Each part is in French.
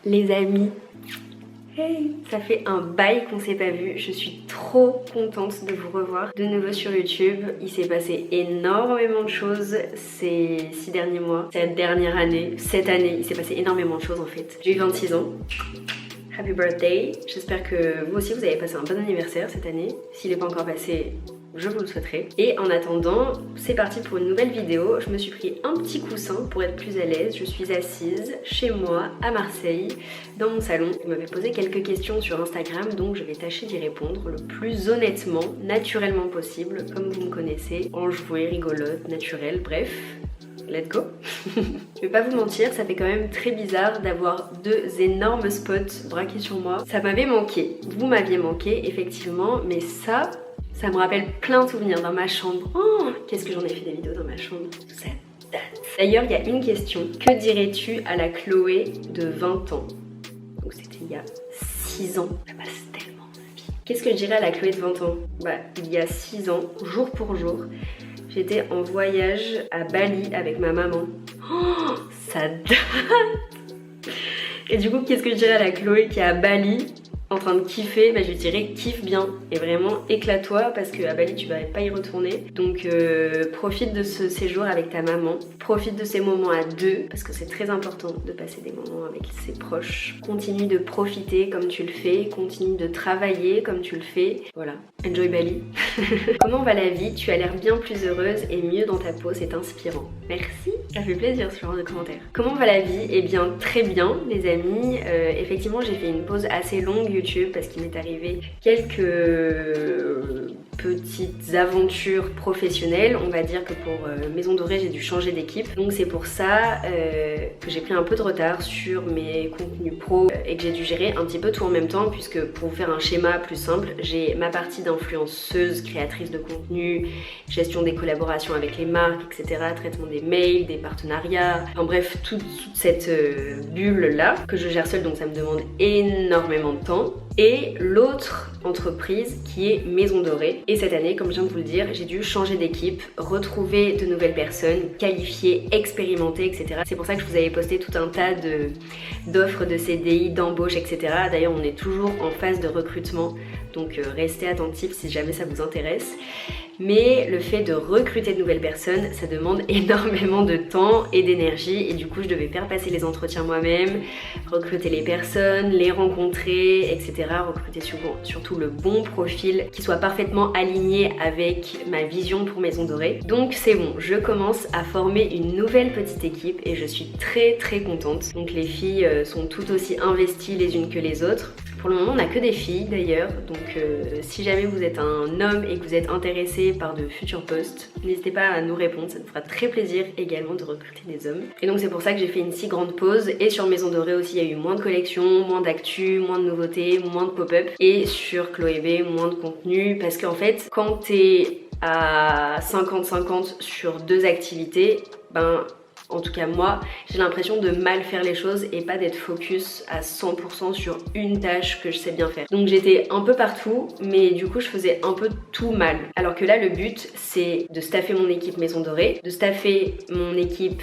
Les amis, hey, ça fait un bail qu'on s'est pas vu. Je suis trop contente de vous revoir de nouveau sur YouTube. Il s'est passé énormément de choses ces 6 derniers mois, cette dernière année, cette année. Il s'est passé énormément de choses en fait. J'ai eu 26 ans. Happy birthday. J'espère que vous aussi vous avez passé un bon anniversaire cette année. S'il n'est pas encore passé, je vous le souhaiterai. Et en attendant, c'est parti pour une nouvelle vidéo. Je me suis pris un petit coussin pour être plus à l'aise. Je suis assise chez moi à Marseille, dans mon salon. Vous m'avez posé quelques questions sur Instagram, donc je vais tâcher d'y répondre le plus honnêtement, naturellement possible, comme vous me connaissez, enjouée, rigolote, naturelle, bref. Let's go. Je vais pas vous mentir, ça fait quand même très bizarre d'avoir deux énormes spots braqués sur moi. Ça m'avait manqué, vous m'aviez manqué effectivement, mais ça me rappelle plein de souvenirs dans ma chambre. Oh, qu'est-ce que j'en ai fait des vidéos dans ma chambre, tout ça date. D'ailleurs, il y a une question. Que dirais-tu à la Chloé de 20 ans? Donc c'était il y a 6 ans. Ça passe tellement vite. Qu'est-ce que je dirais à la Chloé de 20 ans? Bah, il y a 6 ans, jour pour jour, j'étais en voyage à Bali avec ma maman. Oh, ça date. Et du coup, qu'est-ce que je dirais à la Chloé qui est à Bali en train de kiffer? Bah, je lui dirais kiffe bien et vraiment éclate-toi parce qu'à Bali tu vas pas y retourner. Donc profite de ce séjour avec ta maman, profite de ces moments à deux parce que c'est très important de passer des moments avec ses proches. Continue de profiter comme tu le fais, continue de travailler comme tu le fais. Voilà, enjoy Bali. Comment va la vie? Tu as l'air bien plus heureuse et mieux dans ta peau, c'est inspirant. Merci, ça fait plaisir ce genre de commentaires. Comment va la vie? Eh bien très bien les amis. Effectivement j'ai fait une pause assez longue YouTube parce qu'il m'est arrivé quelques petites aventures professionnelles. On va dire que pour Maison Dorée j'ai dû changer d'équipe, donc c'est pour ça que j'ai pris un peu de retard sur mes contenus pro et que j'ai dû gérer un petit peu tout en même temps, puisque pour vous faire un schéma plus simple, j'ai ma partie d'influenceuse, créatrice de contenu, gestion des collaborations avec les marques, etc., traitement des mails, des partenariats, en bref toute cette bulle là que je gère seule, donc ça me demande énormément de temps. Et l'autre entreprise qui est Maison Dorée. Et cette année, comme je viens de vous le dire, j'ai dû changer d'équipe, retrouver de nouvelles personnes, qualifier, expérimenter, etc. C'est pour ça que je vous avais posté tout un tas d'offres de CDI, d'embauche, etc. D'ailleurs, on est toujours en phase de recrutement, donc restez attentifs si jamais ça vous intéresse. Mais le fait de recruter de nouvelles personnes, ça demande énormément de temps et d'énergie, et du coup je devais faire passer les entretiens moi-même, recruter les personnes, les rencontrer, etc. Recruter surtout le bon profil qui soit parfaitement aligné avec ma vision pour Maison Dorée. Donc c'est bon, je commence à former une nouvelle petite équipe et je suis très contente. Donc les filles sont tout aussi investies les unes que les autres. Pour le moment, on n'a que des filles d'ailleurs, donc si jamais vous êtes un homme et que vous êtes intéressé par de futurs postes, n'hésitez pas à nous répondre, ça nous fera très plaisir également de recruter des hommes. Et donc c'est pour ça que j'ai fait une si grande pause, et sur Maison Dorée aussi il y a eu moins de collections, moins d'actu, moins de nouveautés, moins de pop-up, et sur Chloé B, moins de contenu, parce qu'en fait, quand t'es à 50-50 sur deux activités, en tout cas moi, j'ai l'impression de mal faire les choses et pas d'être focus à 100% sur une tâche que je sais bien faire. Donc j'étais un peu partout, mais du coup je faisais un peu tout mal. Alors que là le but c'est de staffer mon équipe Maison Dorée, de staffer mon équipe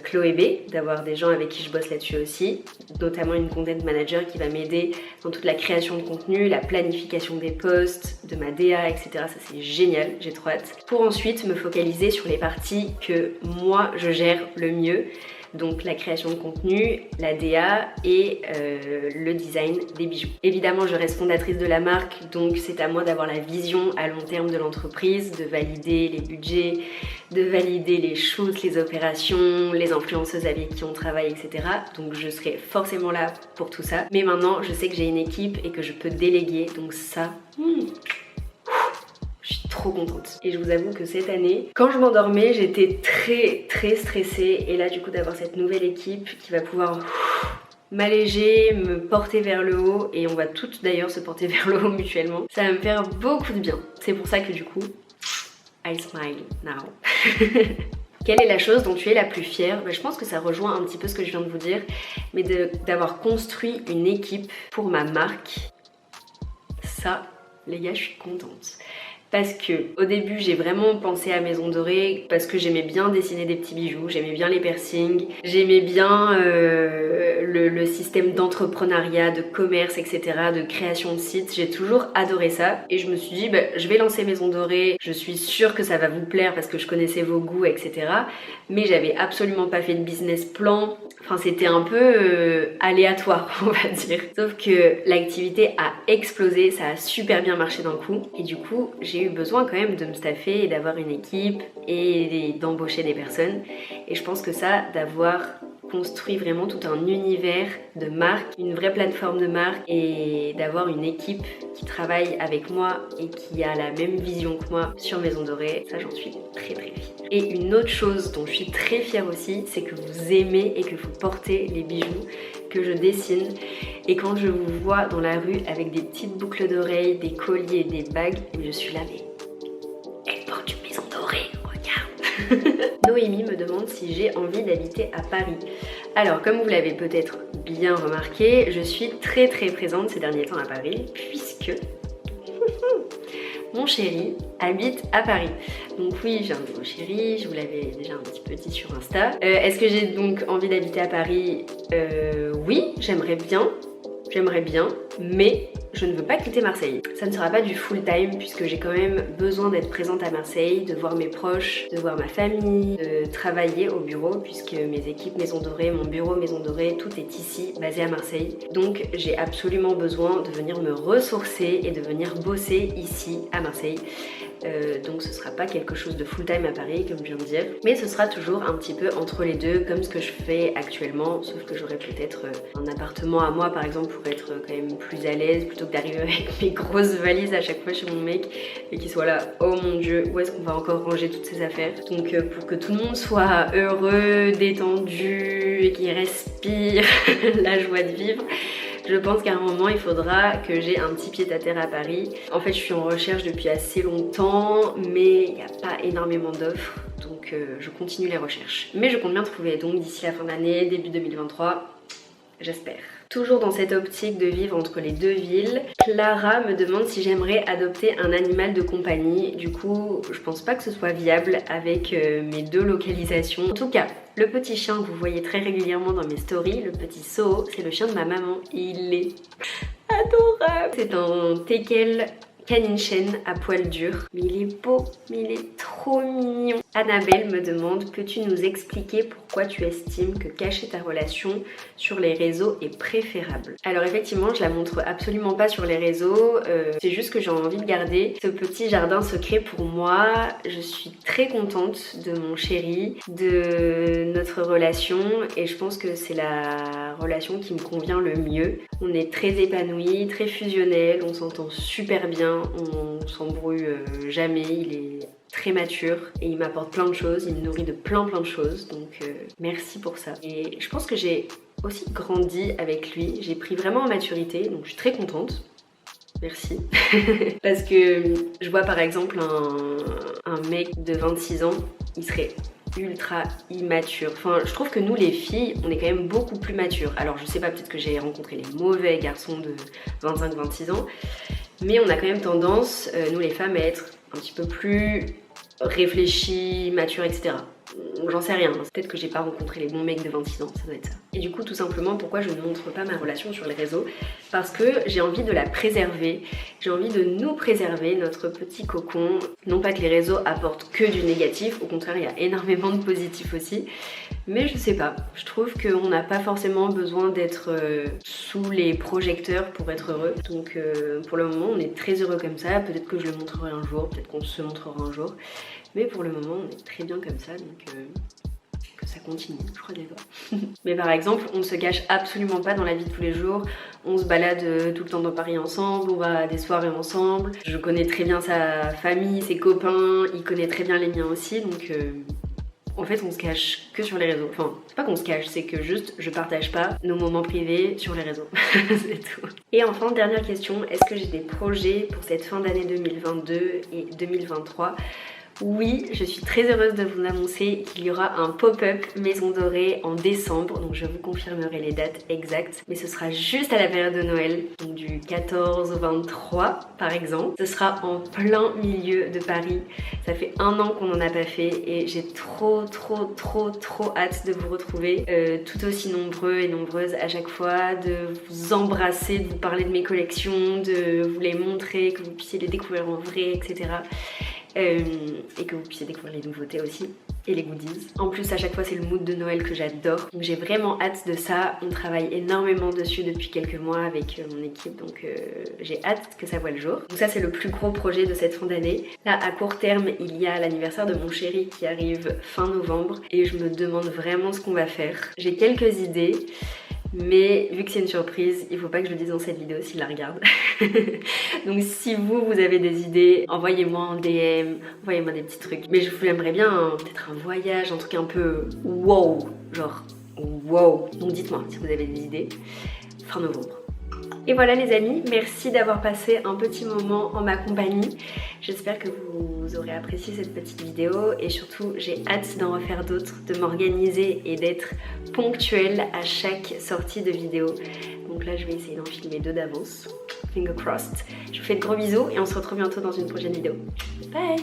Chloé B, d'avoir des gens avec qui je bosse là-dessus aussi, notamment une content manager qui va m'aider dans toute la création de contenu, la planification des posts, de ma DA, etc. Ça c'est génial, j'ai trop hâte. Pour ensuite me focaliser sur les parties que moi je gère le mieux, donc la création de contenu, la DA et le design des bijoux. Évidemment je reste fondatrice de la marque, donc c'est à moi d'avoir la vision à long terme de l'entreprise, de valider les budgets, de valider les shoots, les opérations, les influenceuses avec qui on travaille, etc. Donc je serai forcément là pour tout ça, mais maintenant je sais que j'ai une équipe et que je peux déléguer, donc ça... Je suis trop contente. Et je vous avoue que cette année, quand je m'endormais, j'étais très stressée. Et là, du coup, d'avoir cette nouvelle équipe qui va pouvoir m'alléger, me porter vers le haut, et on va toutes d'ailleurs se porter vers le haut mutuellement, ça va me faire beaucoup de bien. C'est pour ça que du coup, I smile now. Quelle est la chose dont tu es la plus fière? Je pense que ça rejoint un petit peu ce que je viens de vous dire, mais d'avoir construit une équipe pour ma marque. Ça, les gars, je suis contente. parce que au début j'ai vraiment pensé à Maison Dorée parce que j'aimais bien dessiner des petits bijoux, j'aimais bien les piercings, j'aimais bien le système d'entrepreneuriat, de commerce, etc., de création de sites. J'ai toujours adoré ça et je me suis dit je vais lancer Maison Dorée, je suis sûre que ça va vous plaire parce que je connaissais vos goûts, etc. Mais j'avais absolument pas fait de business plan. Enfin, c'était un peu aléatoire, on va dire. Sauf que l'activité a explosé, ça a super bien marché d'un coup. Et du coup, j'ai eu besoin quand même de me staffer et d'avoir une équipe et d'embaucher des personnes. Et je pense que ça, d'avoir construit vraiment tout un univers de marque, une vraie plateforme de marque et d'avoir une équipe qui travaille avec moi et qui a la même vision que moi sur Maison Dorée, ça j'en suis très fière. Et une autre chose dont je suis très fière aussi, c'est que vous aimez et que vous portez les bijoux que je dessine. Et quand je vous vois dans la rue avec des petites boucles d'oreilles, des colliers, des bagues, je suis là mais elle porte une Maison Dorée, regarde. Noémie me demande si j'ai envie d'habiter à Paris. Alors comme vous l'avez peut-être bien remarqué, je suis très présente ces derniers temps à Paris puisque mon chéri habite à Paris. Donc oui, j'ai un nouveau chéri, je vous l'avais déjà un petit peu dit sur Insta. Est-ce que j'ai donc envie d'habiter à Paris? Oui, j'aimerais bien, mais je ne veux pas quitter Marseille. Ça ne sera pas du full time puisque j'ai quand même besoin d'être présente à Marseille, de voir mes proches, de voir ma famille, de travailler au bureau puisque mes équipes Maison Dorée, mon bureau Maison Dorée, tout est ici, basé à Marseille. Donc j'ai absolument besoin de venir me ressourcer et de venir bosser ici à Marseille. Donc ce sera pas quelque chose de full time à Paris comme je viens de dire, mais ce sera toujours un petit peu entre les deux comme ce que je fais actuellement, sauf que j'aurai peut-être un appartement à moi par exemple pour être quand même plus à l'aise plutôt que d'arriver avec mes grosses valises à chaque fois chez mon mec et qu'il soit là, oh mon dieu, où est-ce qu'on va encore ranger toutes ces affaires. Donc pour que tout le monde soit heureux, détendu et qu'il respire la joie de vivre, je pense qu'à un moment il faudra que j'ai un petit pied-à-terre à Paris. En fait je suis en recherche depuis assez longtemps mais il n'y a pas énormément d'offres donc je continue les recherches. Mais je compte bien trouver donc d'ici la fin d'année, début 2023, j'espère. Toujours dans cette optique de vivre entre les deux villes, Clara me demande si j'aimerais adopter un animal de compagnie. Du coup, je pense pas que ce soit viable avec mes deux localisations. En tout cas, le petit chien que vous voyez très régulièrement dans mes stories, le petit Soho, c'est le chien de ma maman et il est adorable. C'est un teckel canine chaîne à poil dur. Mais il est beau, mais il est trop mignon. Annabelle me demande, peux-tu nous expliquer pourquoi tu estimes que cacher ta relation sur les réseaux est préférable? Alors effectivement, je la montre absolument pas sur les réseaux. C'est juste que j'ai envie de garder ce petit jardin secret pour moi. Je suis très contente de mon chéri, de notre relation et je pense que c'est la relation qui me convient le mieux. On est très épanouis, très fusionnels, on s'entend super bien, on s'embrouille jamais, il est très mature et il m'apporte plein de choses, il me nourrit de plein de choses donc merci pour ça. Et je pense que j'ai aussi grandi avec lui, j'ai pris vraiment en maturité donc je suis très contente. Merci. Parce que je vois par exemple un mec de 26 ans, il serait ultra immature. Enfin, je trouve que nous les filles, on est quand même beaucoup plus matures. Alors je sais pas, peut-être que j'ai rencontré les mauvais garçons de 25-26 ans, mais on a quand même tendance, nous les femmes, à être un petit peu plus réfléchies, matures, etc. J'en sais rien, peut-être que j'ai pas rencontré les bons mecs de 26 ans, ça doit être ça. Et du coup, tout simplement, pourquoi je ne montre pas ma relation sur les réseaux? Parce que j'ai envie de la préserver, j'ai envie de nous préserver, notre petit cocon. Non pas que les réseaux apportent que du négatif, au contraire, il y a énormément de positif aussi. Mais je sais pas, je trouve qu'on n'a pas forcément besoin d'être sous les projecteurs pour être heureux. Donc pour le moment, on est très heureux comme ça, peut-être que je le montrerai un jour, peut-être qu'on se montrera un jour. Mais pour le moment, on est très bien comme ça, donc que ça continue, je crois des doigts. Mais par exemple, on ne se cache absolument pas dans la vie de tous les jours. On se balade tout le temps dans Paris ensemble, on va à des soirées ensemble. Je connais très bien sa famille, ses copains, il connaît très bien les miens aussi, donc en fait on se cache que sur les réseaux. Enfin, c'est pas qu'on se cache, c'est que juste je partage pas nos moments privés sur les réseaux. C'est tout. Et enfin, dernière question, est-ce que j'ai des projets pour cette fin d'année 2022 et 2023? Oui, je suis très heureuse de vous annoncer qu'il y aura un pop-up Maison Dorée en décembre, donc je vous confirmerai les dates exactes, mais ce sera juste à la période de Noël, donc du 14 au 23 par exemple. Ce sera en plein milieu de Paris, ça fait 1 an qu'on n'en a pas fait et j'ai trop hâte de vous retrouver tout aussi nombreux et nombreuses à chaque fois, de vous embrasser, de vous parler de mes collections, de vous les montrer, que vous puissiez les découvrir en vrai, etc. Et que vous puissiez découvrir les nouveautés aussi et les goodies. En plus à chaque fois c'est le mood de Noël que j'adore, donc j'ai vraiment hâte de ça. On travaille énormément dessus depuis quelques mois avec mon équipe, donc j'ai hâte que ça voit le jour. Donc ça c'est le plus gros projet de cette fin d'année. Là à court terme il y a l'anniversaire de mon chéri qui arrive fin novembre et je me demande vraiment ce qu'on va faire. J'ai quelques idées, mais vu que c'est une surprise, il faut pas que je le dise dans cette vidéo s'il la regarde. Donc si vous avez des idées, envoyez-moi en DM, envoyez-moi des petits trucs. Mais je vous aimerais bien peut-être un voyage, un truc un peu wow, genre wow. Donc dites-moi si vous avez des idées, fin novembre. Et voilà les amis, merci d'avoir passé un petit moment en ma compagnie. J'espère que vous aurez apprécié cette petite vidéo et surtout j'ai hâte d'en refaire d'autres, de m'organiser et d'être ponctuelle à chaque sortie de vidéo. Donc là je vais essayer d'en filmer 2 d'avance. Finger crossed. Je vous fais de gros bisous et on se retrouve bientôt dans une prochaine vidéo. Bye!